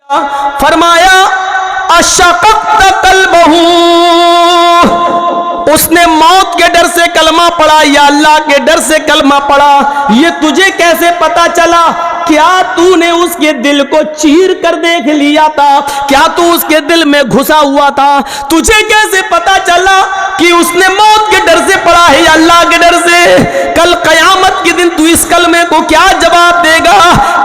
फरमाया अशक़क़्त क़ल्बहू, उसने मौत के डर से कलमा पढ़ा या अल्लाह के डर से कलमा पढ़ा। ये तुझे कैसे पता चला? क्या तूने उसके दिल को चीर कर देख लिया था? क्या तू उसके दिल में घुसा हुआ था? तुझे कैसे पता चला कि उसने मौत के डर से पढ़ा है या अल्लाह के डर से? कल कयामत के दिन तू इस कलमे को क्या जवाब देगा?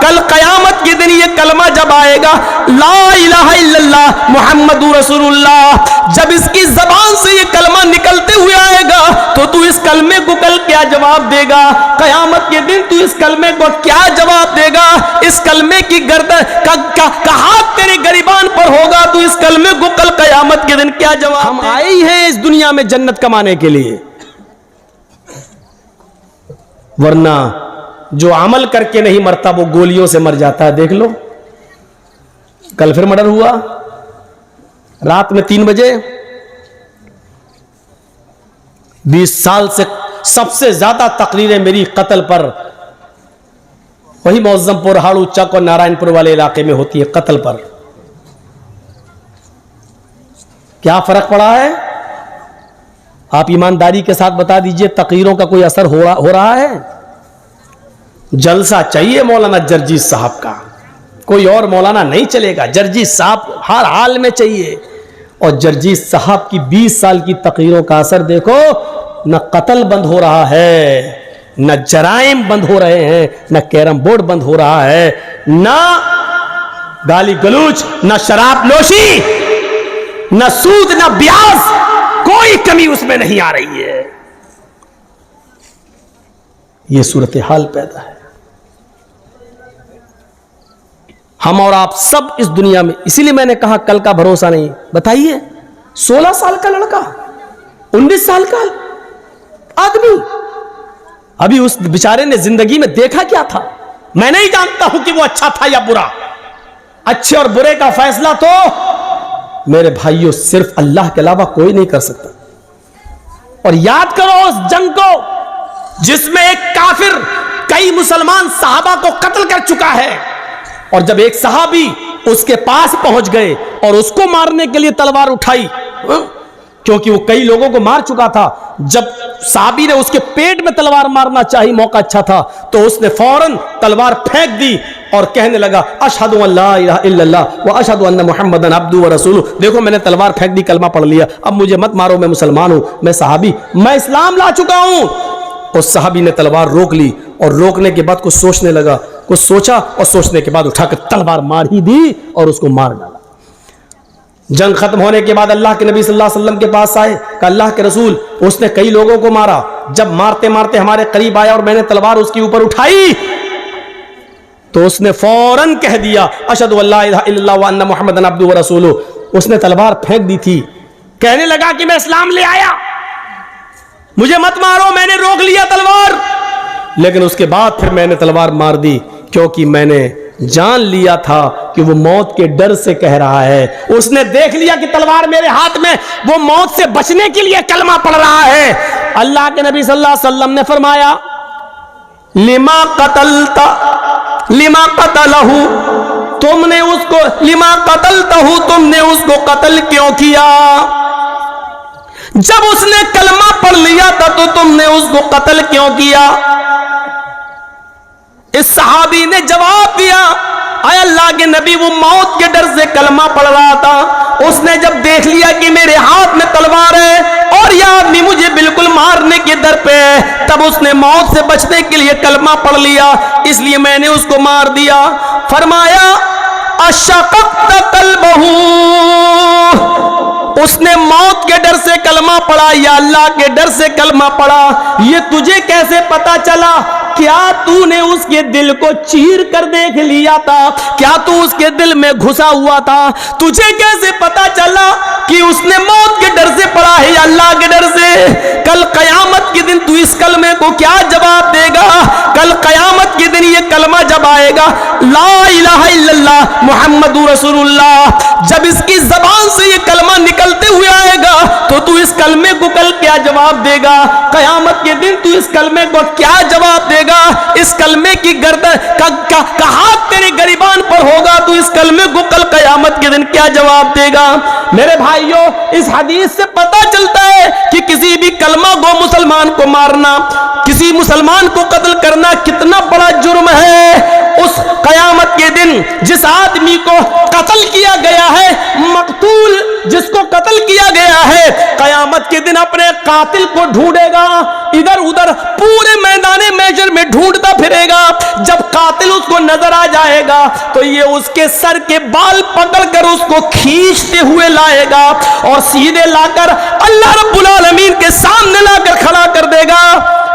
कल कयामत के दिन ये कलमा जब आएगा, ला इलाहा इल्लल्लाह मुहम्मदुर रसूलुल्लाह, जब इसकी जबान से ये कलमा निकलते हुए आएगा तो तू इस कलमे को कल क्या जवाब देगा? कयामत के दिन तू इस कलमे को क्या जवाब देगा? इस कलमे की गर्दन का हाथ तेरे गरिबान पर होगा, तू इस कलमे को कल कयामत के दिन क्या जवाब? हम आए ही हैं इस दुनिया में जन्नत कमाने के लिए, वरना जो अमल करके नहीं मरता वो गोलियों से मर जाता है। देख लो, कल फिर मर्डर हुआ रात में 3 बजे। 20 साल से सबसे ज्यादा तकरीरें मेरी कत्ल पर वही मौजमपुर, हाड़ू चक और नारायणपुर वाले इलाके में होती है, कत्ल पर। क्या फर्क पड़ा है? आप ईमानदारी के साथ बता दीजिए, तकरीरों का कोई असर हो रहा है? जलसा चाहिए मौलाना जर्जीस साहब का, कोई और मौलाना नहीं चलेगा, जर्जीस साहब हर हाल में चाहिए। और जर्जीस साहब की 20 साल की तकरीरों का असर देखो, न कत्ल बंद हो रहा है, न जराइम बंद हो रहे हैं, न कैरम बोर्ड बंद हो रहा है, न गाली गलूच, न शराब नोशी, न सूद, न ब्याज, कोई कमी उसमें नहीं आ रही है। यह सूरत हाल पैदा है। हम और आप सब इस दुनिया में, इसीलिए मैंने कहा कल का भरोसा नहीं। बताइए, 16 साल का लड़का, 19 साल का आदमी, अभी उस बेचारे ने जिंदगी में देखा क्या था? मैं नहीं जानता हूं कि वो अच्छा था या बुरा। अच्छे और बुरे का फैसला तो मेरे भाइयों सिर्फ अल्लाह के अलावा कोई नहीं कर सकता। और याद करो उस जंग को जिसमें एक काफिर कई मुसलमान सहाबा को कत्ल कर चुका है, और जब एक सहाबी उसके पास पहुंच गए और उसको मारने के लिए तलवार उठाई, क्योंकि वो कई लोगों को मार चुका था, जब साहबी ने उसके पेट में तलवार मारना चाहिए, मौका अच्छा था, तो उसने फौरन तलवार फेंक दी और कहने लगा अशहदु अल्ला इलाहा इल्लल्लाह व अशहदु अन्ना मुहम्मदन अब्दुहु व रसूलुहु। देखो मैंने तलवार फेंक दी, कलमा पढ़ लिया, अब मुझे मत मारो, मैं मुसलमान हूं, मैं सहाबी, मैं इस्लाम ला चुका हूं। उस सहाबी ने तलवार रोक ली और रोकने के बाद कुछ सोचने लगा, कुछ सोचा और सोचने के बाद उठाकर तलवार मार ही दी और उसको मार डाला। जंग खत्म होने के बाद अल्लाह के नबी सल्लल्लाहु अलैहि वसल्लम के पास आए, कहा अल्लाह के रसूल, उसने कई लोगों को मारा, जब मारते मारते हमारे करीब आया और मैंने तलवार उसके ऊपर उठाई तो उसने फौरन कह दिया अशहदु अल्ला इलाहा इल्लल्लाह व अन्ना मुहम्मदन अब्दुहु व रसूलुहु। उसने तलवार फेंक दी थी, कहने लगा कि मैं इस्लाम ले आया, मुझे मत मारो, मैंने रोक लिया तलवार, लेकिन उसके बाद फिर मैंने तलवार मार दी, क्योंकि मैंने जान लिया था कि वो मौत के डर से कह रहा है। उसने देख लिया कि तलवार मेरे हाथ में, वो मौत से बचने के लिए कलमा पढ़ रहा है। अल्लाह के नबी सल्लल्लाहु अलैहि वसल्लम ने फरमाया लिमा कतलता लिमा कतलहू, तुमने उसको, लिमा कतलतहू, तुमने उसको कत्ल क्यों किया? जब उसने कलमा पढ़ लिया था तो तुमने उसको कत्ल क्यों किया? इस सहाबी ने जवाब दिया, आय अल्लाह के नबी, वो मौत के डर से कलमा पढ़ रहा था, उसने जब देख लिया कि मेरे हाथ में तलवार है और यह आदमी मुझे बिल्कुल मारने के दर पे है, तब उसने मौत से बचने के लिए कलमा पढ़ लिया, इसलिए मैंने उसको मार दिया। फरमाया अशक़क़्त क़ल्बहू, उसने मौत के डर से कलमा पढ़ा या अल्लाह के डर से कलमा पढ़ा। ये तुझे कैसे पता चला? क्या तूने उसके दिल को चीर कर देख लिया था? क्या तू उसके दिल में घुसा हुआ था? तुझे कैसे पता चला कि उसने मौत के डर से पढ़ा है या अल्लाह के डर से? कल कयामत के दिन तू इस कलमे को क्या जवाब देगा? कल कयामत के दिन ये कलमा जब आएगा, ला इलाहा इल्लल्लाह मुहम्मदुर रसूलुल्लाह, जब इसकी जबान से ये कलमा निकलते हुए आएगा तो तू इस कलमे को कल क्या जवाब देगा? कयामत के दिन तू इस कलमे को क्या जवाब देगा? इस कलमे की गर्दन का हाथ तेरे गरिबान पर होगा, तू इस कलमे को कल कयामत के दिन क्या जवाब देगा। मेरे भाइयों, इस हदीस से पता चलता है कि किसी भी कलमा गो मुसलमान को मारना, किसी मुसलमान को कत्ल करना कितना बड़ा जुर्म है। उस कयामत के दिन जिस आदमी को कत्ल किया गया है, मकतूल जिसको कत्ल किया गया है, कयामत के दिन अपने कातिल को ढूंढेगा, इधर उधर पूरे मैदाने महशर में ढूंढता फिरेगा। जब कातिल उसको नजर आ जाएगा तो ये उसके सर के बाल पकड़कर उसको खींचते हुए लाएगा और सीधे लाकर अल्लाह रब्बुल आलमीन के सामने लाकर खड़ा कर देगा।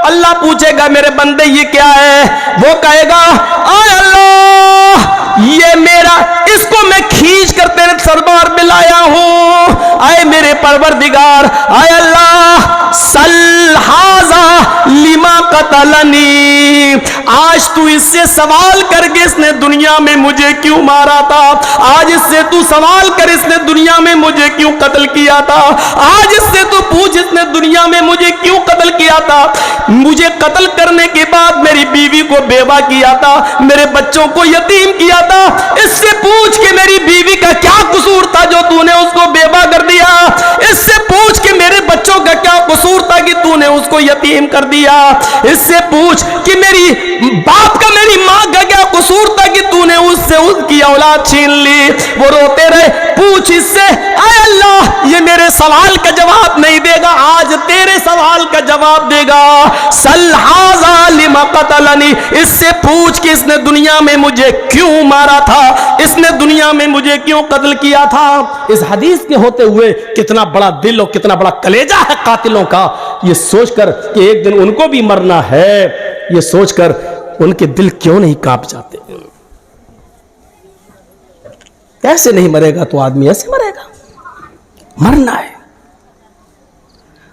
अल्लाह पूछेगा मेरे बंदे ये क्या है? वो कहेगा आय अल्लाह, ये मेरा, इसको मैं खींच कर तेरे दरबार में लाया हूं। आए मेरे परवरदिगार, आय अल्लाह, सल हाजा लिमा कतलनी, आज तू इससे सवाल करके इसने दुनिया में मुझे क्यों मारा था, आज इससे तू सवाल कर इसने दुनिया में मुझे क्यों कत्ल किया था, आज इससे तू पूछ इसने दुनिया में मुझे क्यों कत्ल किया था। मुझे कत्ल करने के बाद मेरी बीवी को बेवा किया था, मेरे बच्चों को यतीम किया था, इससे पूछ के मेरी बीवी का क्या कसूर था जो तूने उसको बेवा कर दिया, इससे पूछ के मेरे बच्चों का क्या कसूर था कि तूने उसको यतीम कर दिया, इससे पूछ कि मेरी बाप का, मेरी मां का क्या कसूर था कि तूने उससे उसकी औलाद छीन ली। वो रोते रहे, पूछ इससे, आय अल्लाह, ये मेरे सवाल का जवाब नहीं देगा, आज तेरे सवाल का जवाब देगा। सल हाजा लिमा कतलनी, इससे पूछ कि इसने दुनिया में मुझे क्यों मारा था, इसने दुनिया में मुझे क्यों कत्ल किया था। इस हदीस के होते हुए कितना बड़ा दिल और कितना बड़ा कलेजा है कातिलों का, ये सोचकर कि एक दिन उनको भी मरना है, ये सोचकर उनके दिल क्यों नहीं कांप जाते। ऐसे नहीं मरेगा तो आदमी ऐसे मरेगा, मरना है।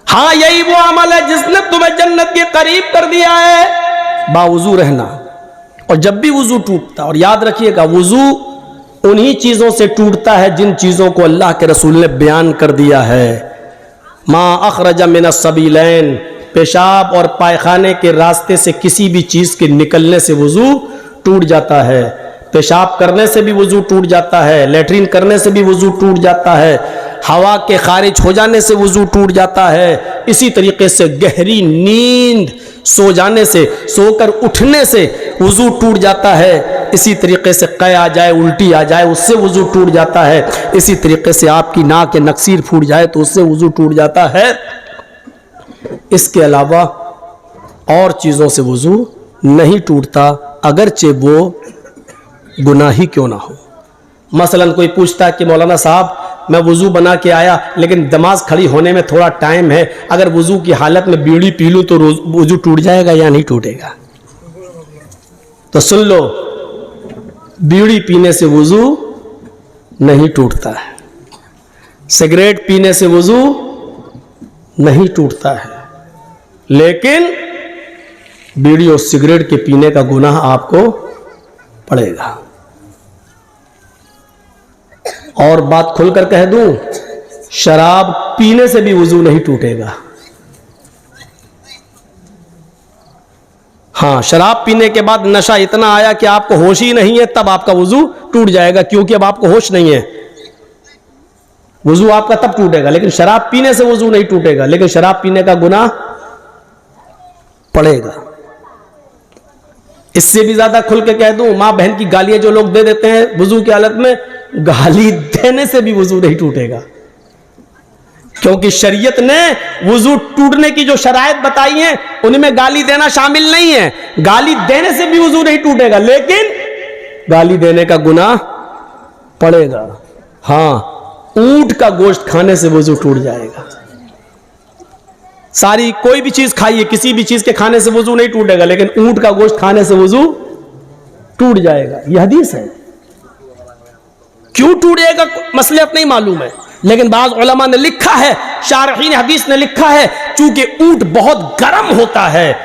हाँ, यही वो अमल है जिसने तुम्हें जन्नत के करीब कर दिया है, बावुजू रहना। और जब भी वुजू टूटता, और याद रखिएगा वुजू उन्हीं चीजों से टूटता है जिन चीजों को अल्लाह के रसूल ने बयान कर दिया है। मा अखरजा मिनस सबीलैन, पेशाब और पायखाने के रास्ते से किसी भी चीज के निकलने से वुजू टूट जाता है। पेशाब करने से भी वुजू टूट जाता है, लेटरिन करने से भी वुजू टूट जाता है, हवा के खारिज हो जाने से वुजू टूट जाता है। इसी तरीके से गहरी नींद सो जाने से, सोकर उठने से वुजू टूट जाता है। इसी तरीके से कै आ जाए, उल्टी आ जाए, उससे वुजू टूट जाता है। इसी तरीके से आपकी नाक के नक्सीर फूट जाए तो उससे वुजू टूट जाता है। इसके अलावा और चीज़ों से वुजू नहीं टूटता, अगरचे वो गुनाही क्यों ना हो। मसलन कोई पूछता है कि मौलाना साहब मैं वुजू बना के आया लेकिन नमाज खड़ी होने में थोड़ा टाइम है, अगर वुजू की हालत में बीड़ी पी लूँ तो वुजू टूट जाएगा या नहीं टूटेगा? तो सुन लो, बीड़ी पीने से वुजू नहीं टूटता है, सिगरेट पीने से वुजू नहीं टूटता है, लेकिन बीड़ी और सिगरेट के पीने का गुनाह आपको पड़ेगा। और बात खुलकर कह दूं, शराब पीने से भी वुजू नहीं टूटेगा। हाँ, शराब पीने के बाद नशा इतना आया कि आपको होश ही नहीं है, तब आपका वुजू टूट जाएगा, क्योंकि अब आपको होश नहीं है। वुजू आपका तब टूटेगा, लेकिन शराब पीने से वुजू नहीं टूटेगा, लेकिन शराब पीने का गुनाह पड़ेगा। इससे भी ज्यादा खुल के कह दूं, मां बहन की गालियां जो लोग दे देते हैं वुजू की हालत में, गाली देने से भी वुजू नहीं टूटेगा, क्योंकि शरीयत ने वुजू टूटने की जो शराइत बताई है उनमें गाली देना शामिल नहीं है। गाली देने से भी वुजू नहीं टूटेगा, लेकिन गाली देने का गुनाह पड़ेगा। हाँ, ऊंट का गोश्त खाने से वुजू टूट जाएगा। सारी कोई भी चीज खाइए, किसी भी चीज के खाने से वुजू नहीं टूटेगा, लेकिन ऊंट का गोश्त खाने से वुजू टूट जाएगा। यह हदीस है। क्यों टूटेगा मसलियत नहीं मालूम है, लेकिन बाज़ उलमा ने लिखा है, शारहीन हदीस ने लिखा है, चूंकि ऊंट बहुत गर्म होता है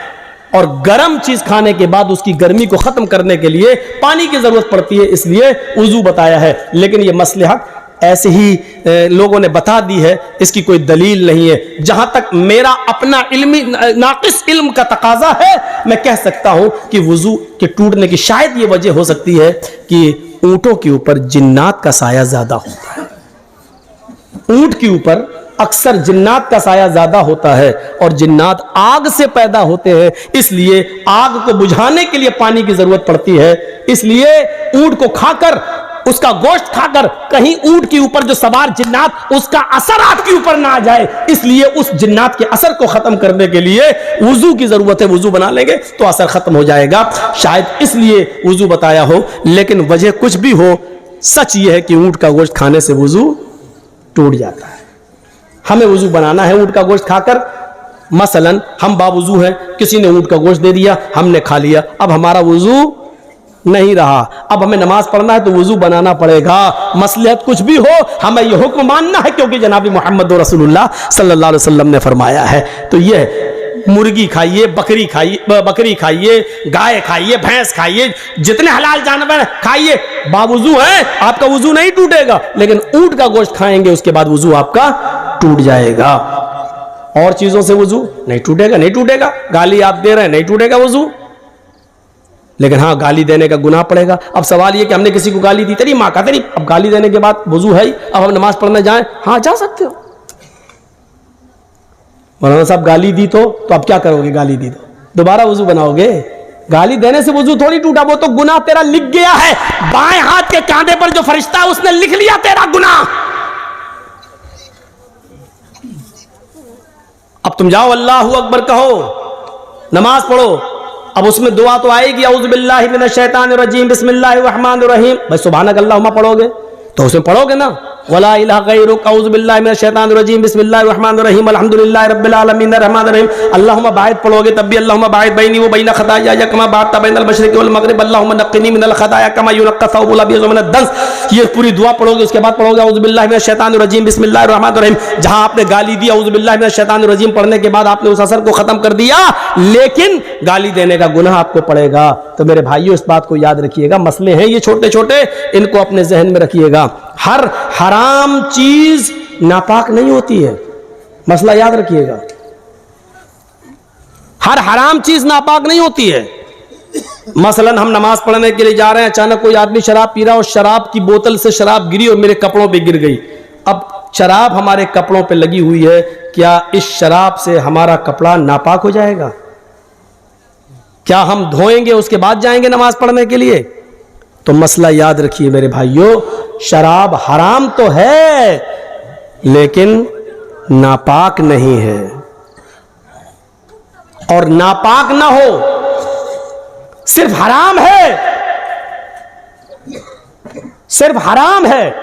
और गर्म चीज खाने के बाद उसकी गर्मी को खत्म करने के लिए पानी की जरूरत पड़ती है, इसलिए वुजू बताया है। लेकिन यह मसलहत ऐसे ही लोगों ने बता दी है, इसकी कोई दलील नहीं है। जहां तक मेरा अपना इल्मी नाकिस इल्म का तकाजा है, मैं कह सकता हूं कि वुजू के टूटने की शायद ये वजह हो सकती है कि ऊंटों के ऊपर जिन्नात का साया ज्यादा होता है। ऊंट के ऊपर अक्सर जिन्नात का साया ज्यादा होता है और जिन्नात आग से पैदा होते हैं, इसलिए आग को बुझाने के लिए पानी की जरूरत पड़ती है। इसलिए ऊंट को खाकर, उसका गोश्त खाकर कहीं ऊंट के ऊपर जो सवार जिन्नात उसका असर आपके ऊपर ना आ जाए, इसलिए उस जिन्नात के असर को खत्म करने के लिए वुजू की जरूरत है। वुजू बना लेंगे तो असर खत्म हो जाएगा। शायद इसलिए वुजू बताया हो, लेकिन वजह कुछ भी हो, सच यह है कि ऊंट का गोश्त खाने से वुजू टूट जाता है। हमें वुजू बनाना है ऊंट का गोश्त खाकर। मसलन हम बावुजू हैं, किसी ने ऊंट का गोश्त दे दिया, हमने खा लिया, अब हमारा वुजू नहीं रहा, अब हमें नमाज पढ़ना है तो वुजू बनाना पड़ेगा। मसलहत कुछ भी हो, हमें यह हुक्म मानना है, क्योंकि जनाबी मोहम्मद रसूलुल्लाह सल्लल्लाहु अलैहि वसल्लम ने फरमाया है। तो यह मुर्गी खाइए, बकरी खाइए, गाय खाइए, भैंस खाइए, जितने हलाल जानवर खाइए, बावुजू है, आपका वुजू नहीं टूटेगा। लेकिन ऊंट का गोश्त खाएंगे उसके बाद वुजू आपका टूट जाएगा। और चीजों से वुजू नहीं टूटेगा। गाली आप दे रहे हैं, नहीं टूटेगा वुजू, लेकिन हाँ गाली देने का गुनाह पड़ेगा। अब सवाल ये कि हमने किसी को गाली दी, तेरी माँ का तेरी, अब गाली देने के बाद वुजू है ही, अब हम नमाज पढ़ने जाएं, हाँ जा सकते हो। मौलाना साहब गाली दी तो अब क्या करोगे? गाली दी तो दोबारा वुजू बनाओगे? गाली देने से वुजू थोड़ी टूटा, वो तो गुनाह तेरा लिख गया है। बाएं हाथ के कांधे पर जो फरिश्ता है उसने लिख लिया तेरा गुनाह। अब तुम जाओ अल्लाहू अकबर कहो, नमाज पढ़ो, अब उसमें दुआ तो आएगी, औज़ु बिल्लाहि मिनश शैतानिर रजीम बिस्मिल्लाहिर रहमानिर रहीम। भाई सुभानक अल्लाहुम्मा पढ़ोगे तो उसमें पढ़ोगे ना, वला इलाहा गैरुक औज़ु बिल्लाहि मिनश शैतानिर रजीम बिस्मिल्लाहिर रहमानिर रहीम अल्हम्दुलिल्लाहि रब्बिल आलमीन अर्रहमानिर रहीम। अल्लाहुम्मा बाइद पढ़ोगे तब भी अल्लाहुम्मा बाइद बैनी व बैन खताया कमा बाअता बैनल मशरिक़ि वल मग़रिब अल्लाहुम्मा नक़्क़िनी मिनल खताया कमा युनक़्क़ा थौबुल अबयज़ मिनद दंस। ये पूरी दुआ पढ़ोगे, उसके बाद पढ़ोगे औज़ु बिल्लाहि मिनश शैतानिर रजीम बिस्मिल्लाहिर रहमानिर रहीम। जहां आपने गाली दी औज़ु बिल्लाहि मिनश शैतानिर रजीम पढ़ने के बाद आपने उस असर को खत्म कर दिया, लेकिन गाली देने का गुनाह आपको पड़ेगा। तो मेरे भाइयों इस बात को याद रखिएगा, मसले हैं ये छोटे छोटे, इनको अपने जहन में रखिएगा। हर हराम चीज नापाक नहीं होती है, मसला याद रखिएगा। हर हराम चीज नापाक नहीं होती है। मसलन हम नमाज पढ़ने के लिए जा रहे हैं, अचानक कोई आदमी शराब पी रहा और शराब की बोतल से शराब गिरी और मेरे कपड़ों पे गिर गई। अब शराब हमारे कपड़ों पे लगी हुई है, क्या इस शराब से हमारा कपड़ा नापाक हो जाएगा? क्या हम धोएंगे उसके बाद जाएंगे नमाज पढ़ने के लिए? तो मसला याद रखिए मेरे भाइयों, शराब हराम तो है लेकिन नापाक नहीं है। और नापाक ना हो, सिर्फ हराम है, सिर्फ हराम है,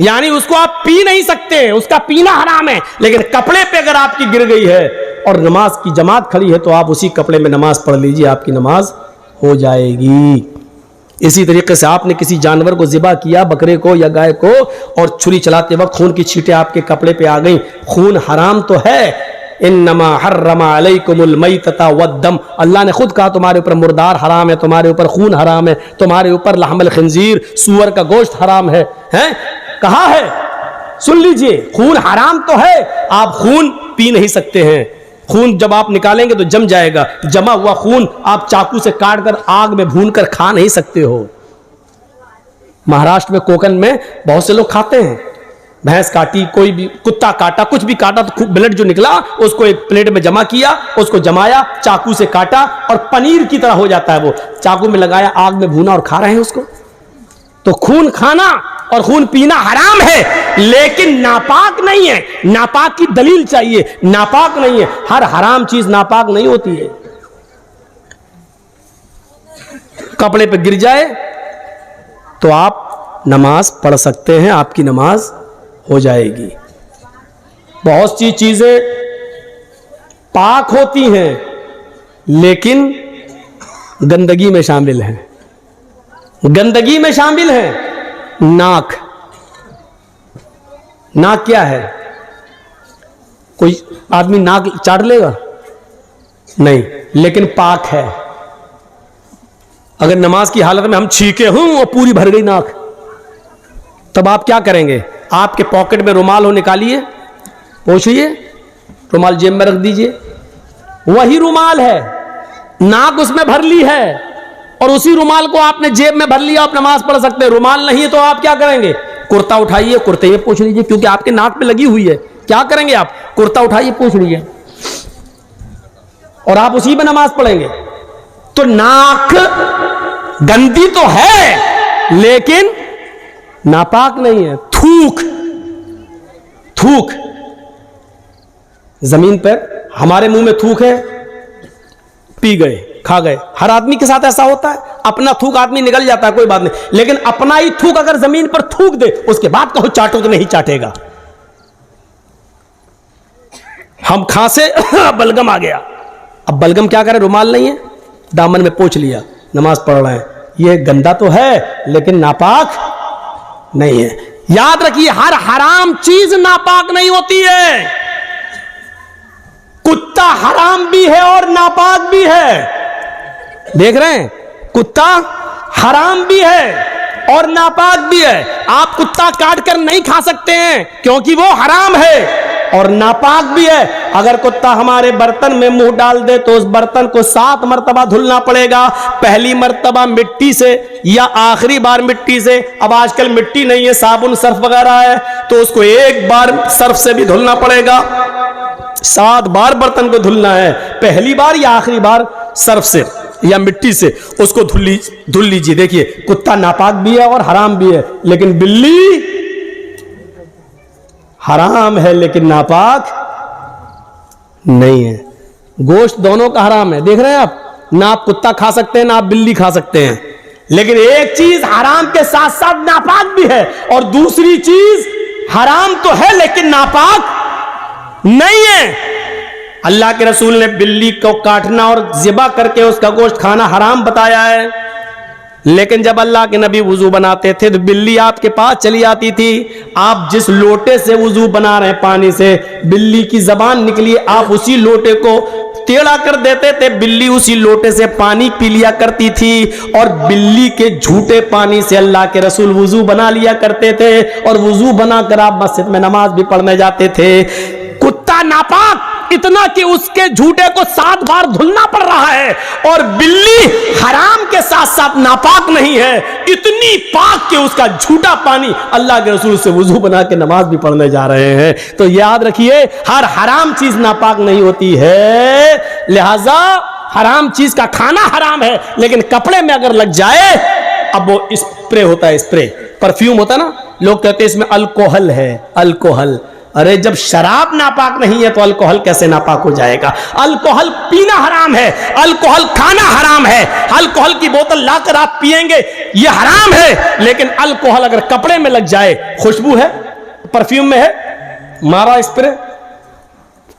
यानी उसको आप पी नहीं सकते, उसका पीना हराम है, लेकिन कपड़े पे अगर आपकी गिर गई है और नमाज की जमात खड़ी है तो आप उसी कपड़े में नमाज पढ़ लीजिए, आपकी नमाज हो जाएगी। इसी तरीके से आपने किसी जानवर को ज़िबा किया, बकरे को या गाय को, और छुरी चलाते वक्त खून की छींटें आपके कपड़े पे आ गई, खून हराम तो है। इन्नमा हर्रमा अलैकुमुल मैतता वद्दम, अल्लाह ने खुद कहा तुम्हारे ऊपर मुर्दार हराम है, तुम्हारे ऊपर खून हराम है, तुम्हारे ऊपर लहमल खिंजीर, सूअर का गोश्त हराम है। कहा है? सुन लीजिए, खून हराम तो है, आप खून पी नहीं सकते हैं। खून जब आप निकालेंगे तो जम जाएगा, जमा हुआ खून आप चाकू से काट कर आग में भून कर खा नहीं सकते हो। महाराष्ट्र में, कोकण में बहुत से लोग खाते हैं। भैंस काटी, कोई भी कुत्ता काटा, कुछ भी काटा तो ब्लड जो निकला उसको एक प्लेट में जमा किया, उसको जमाया, चाकू से काटा और पनीर की तरह हो जाता है वो, चाकू में लगाया, आग में भूना और खा रहे हैं उसको। तो खून खाना और खून पीना हराम है, लेकिन नापाक नहीं है। नापाक की दलील चाहिए, नापाक नहीं है। हर हराम चीज नापाक नहीं होती है। कपड़े पे गिर जाए तो आप नमाज पढ़ सकते हैं, आपकी नमाज हो जाएगी। बहुत सी चीजें पाक होती हैं लेकिन गंदगी में शामिल हैं। गंदगी में शामिल है नाक। नाक क्या है? कोई आदमी नाक चाट लेगा? नहीं, लेकिन पाक है। अगर नमाज की हालत में हम छींके हूं और पूरी भर गई नाक, तब आप क्या करेंगे? आपके पॉकेट में रुमाल हो, निकालिए, पोंछिए, रुमाल जेब में रख दीजिए, वही रुमाल है, नाक उसमें भर ली है, और उसी रुमाल को आपने जेब में भर लिया, आप नमाज पढ़ सकते हैं। रुमाल नहीं है तो आप क्या करेंगे? कुर्ता उठाइए, कुर्ते में पूछ लीजिए, क्योंकि आपके नाक पे लगी हुई है। क्या करेंगे आप? कुर्ता उठाइए, पूछ लीजिए, और आप उसी में नमाज पढ़ेंगे। तो नाक गंदी तो है लेकिन नापाक नहीं है। थूक थूक जमीन पर, हमारे मुंह में थूक है, पी गए, खा गए। हर आदमी के साथ ऐसा होता है, अपना थूक आदमी निकल जाता है, कोई बात नहीं, लेकिन अपना ही थूक अगर जमीन पर थूक दे, उसके बाद कहो चाटो तो नहीं चाटेगा। हम खांसे बलगम आ गया, अब बलगम क्या करे? रुमाल नहीं है, दामन में पोंछ लिया, नमाज पढ़ रहे हैं। यह गंदा तो है लेकिन नापाक नहीं है। याद रखिए, हर हराम चीज नापाक नहीं होती है। कुत्ता हराम भी है और नापाक भी है। देख रहे हैं, कुत्ता हराम भी है और नापाक भी है। आप कुत्ता काट कर नहीं खा सकते हैं क्योंकि वो हराम है और नापाक भी है। अगर कुत्ता हमारे बर्तन में मुंह डाल दे तो उस बर्तन को 7 मर्तबा धुलना पड़ेगा। पहली मर्तबा मिट्टी से या आखिरी बार मिट्टी से। अब आजकल मिट्टी नहीं है, साबुन सर्फ वगैरह है, तो उसको एक बार सर्फ से भी धुलना पड़ेगा। 7 बार बर्तन को धुलना है, पहली बार या आखिरी बार सर्फ से या मिट्टी से उसको धुल लीजिए। देखिए, कुत्ता नापाक भी है और हराम भी है, लेकिन बिल्ली हराम है लेकिन नापाक नहीं है। गोश्त दोनों का हराम है, देख रहे हैं आप, ना आप कुत्ता खा सकते हैं ना आप बिल्ली खा सकते हैं। लेकिन एक चीज हराम के साथ साथ नापाक भी है, और दूसरी चीज हराम तो है लेकिन नापाक नहीं है। अल्लाह के रसूल ने बिल्ली को काटना और ज़िबा करके उसका गोश्त खाना हराम बताया है, लेकिन जब अल्लाह के नबी वुजू बनाते थे तो बिल्ली आपके पास चली आती थी। आप जिस लोटे से वुजू बना रहे हैं पानी से, बिल्ली की जबान निकली, आप उसी लोटे को टेढ़ा कर देते थे, बिल्ली उसी लोटे से पानी पी लिया करती थी। और बिल्ली के झूठे पानी से अल्लाह के रसूल वुजू बना लिया करते थे, और वुजू बनाकर आप मस्जिद में नमाज भी पढ़ने जाते थे। कुत्ता नापाक इतना कि उसके झूठे को 7 बार धुलना पड़ रहा है, और बिल्ली हराम के साथ साथ नापाक नहीं है, इतनी पाक कि उसका झूठा पानी अल्लाह के रसूल से वुजू बना के नमाज भी पढ़ने जा रहे हैं। तो याद रखिए, हर हराम चीज नापाक नहीं होती है, लिहाजा हराम चीज का खाना हराम है, लेकिन कपड़े में अगर लग जाए, अब वो स्प्रे होता है, स्प्रे परफ्यूम होता है ना, लोग कहते हैं इसमें अल्कोहल है। अल्कोहल, अरे जब शराब नापाक नहीं है तो अल्कोहल कैसे नापाक हो जाएगा? अल्कोहल पीना हराम है, अल्कोहल खाना हराम है। अल्कोहल की बोतल लाकर आप पिएंगे, ये हराम है, लेकिन अल्कोहल अगर कपड़े में लग जाए, खुशबू है, परफ्यूम में है, मारा स्प्रे,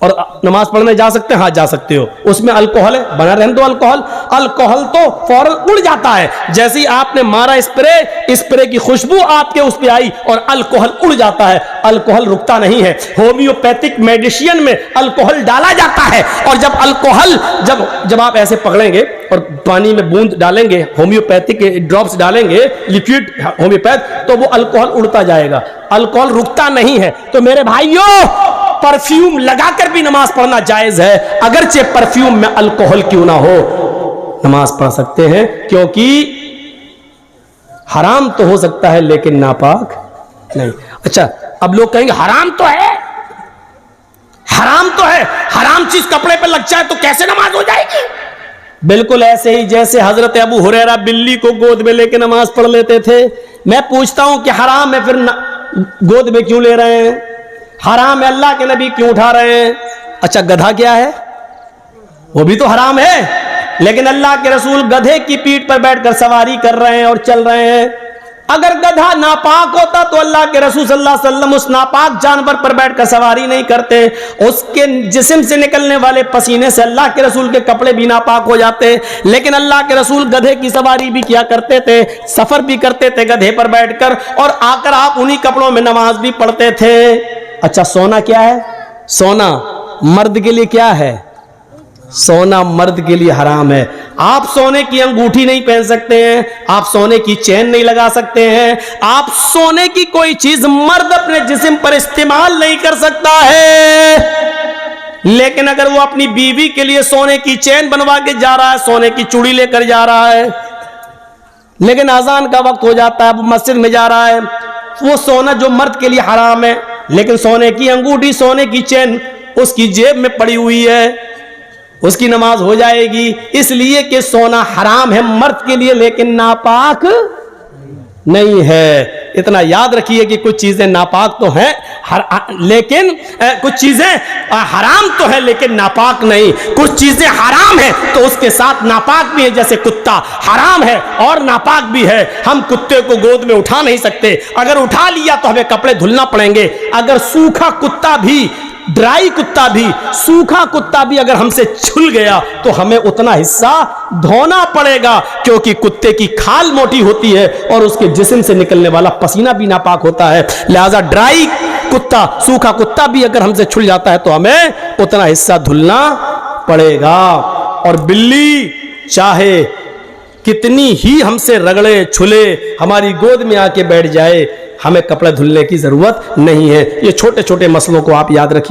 और नमाज पढ़ने जा सकते हैं? हाँ जा सकते हो, उसमें अल्कोहल है, बना रहने दो अल्कोहल। अल्कोहल तो फौरन उड़ जाता है, जैसे ही आपने मारा स्प्रे, स्प्रे की खुशबू आपके उस पर आई और अल्कोहल उड़ जाता है। अल्कोहल रुकता नहीं है। होम्योपैथिक मेडिसिन में अल्कोहल डाला जाता है, और जब अल्कोहल जब आप ऐसे पकड़ेंगे और पानी में बूंद डालेंगे, होम्योपैथिक ड्रॉप्स डालेंगे, लिक्विड होम्योपैथ, तो वो अल्कोहल उड़ता जाएगा, अल्कोहल रुकता नहीं है। तो मेरे भाइयों, परफ्यूम लगाकर भी नमाज पढ़ना जायज है, अगरचे परफ्यूम में अल्कोहल क्यों ना हो, नमाज पढ़ सकते हैं, क्योंकि हराम तो हो सकता है लेकिन नापाक नहीं। अच्छा, अब लोग कहेंगे हराम तो है, हराम तो है, हराम चीज कपड़े पे लग जाए तो कैसे नमाज हो जाएगी? बिल्कुल ऐसे ही जैसे हजरत अबू हुरैरा बिल्ली को गोद में लेके नमाज पढ़ लेते थे। मैं पूछता हूं कि हराम है, फिर गोद में क्यों ले रहे हैं? हराम है, अल्लाह के नबी क्यों उठा रहे हैं? अच्छा, गधा क्या है? वो भी तो हराम है, लेकिन अल्लाह के रसूल गधे की पीठ पर बैठकर सवारी कर रहे हैं और चल रहे हैं। अगर गधा नापाक होता तो अल्लाह के रसूल सल्लल्लाहु अलैहि वसल्लम उस नापाक जानवर पर बैठकर सवारी नहीं करते। उसके जिस्म से निकलने वाले पसीने से अल्लाह के रसूल के कपड़े भी नापाक हो जाते, लेकिन अल्लाह के रसूल गधे की सवारी भी किया करते थे, सफर भी करते थे गधे पर बैठकर, और आकर आप उन्हीं कपड़ों में नमाज भी पढ़ते थे। अच्छा, सोना क्या है? सोना मर्द के लिए क्या है? सोना मर्द के लिए हराम है। आप सोने की अंगूठी नहीं पहन सकते हैं, आप सोने की चेन नहीं लगा सकते हैं, आप सोने की कोई चीज मर्द अपने जिस्म पर इस्तेमाल नहीं कर सकता है। लेकिन अगर वो अपनी बीवी के लिए सोने की चेन बनवा के जा रहा है, सोने की चूड़ी लेकर जा रहा है, लेकिन अजान का वक्त हो जाता है, वो मस्जिद में जा रहा है, वो सोना जो मर्द के लिए हराम है, लेकिन सोने की अंगूठी, सोने की चेन उसकी जेब में पड़ी हुई है, उसकी नमाज हो जाएगी, इसलिए कि सोना हराम है मर्द के लिए लेकिन नापाक नहीं है। इतना याद रखिए कि कुछ चीजें नापाक तो हैं लेकिन कुछ चीजें हराम तो है लेकिन नापाक नहीं। कुछ चीजें हराम है तो उसके साथ नापाक भी है, जैसे कुत्ता हराम है और नापाक भी है। हम कुत्ते को गोद में उठा नहीं सकते, अगर उठा लिया तो हमें कपड़े धुलना पड़ेंगे। अगर सूखा कुत्ता भी, ड्राई कुत्ता भी, सूखा कुत्ता भी अगर हमसे छुल गया तो हमें उतना हिस्सा धोना पड़ेगा, क्योंकि कुत्ते की खाल मोटी होती है और उसके जिस्म से निकलने वाला पसीना भी नापाक होता है। लिहाजा ड्राई कुत्ता, सूखा कुत्ता भी अगर हमसे छुल जाता है तो हमें उतना हिस्सा धुलना पड़ेगा। और बिल्ली चाहे कितनी ही हमसे रगड़े छुले, हमारी गोद में आके बैठ जाए, हमें कपड़े धुलने की जरूरत नहीं है। ये छोटे छोटे मसलों को आप याद रखिए।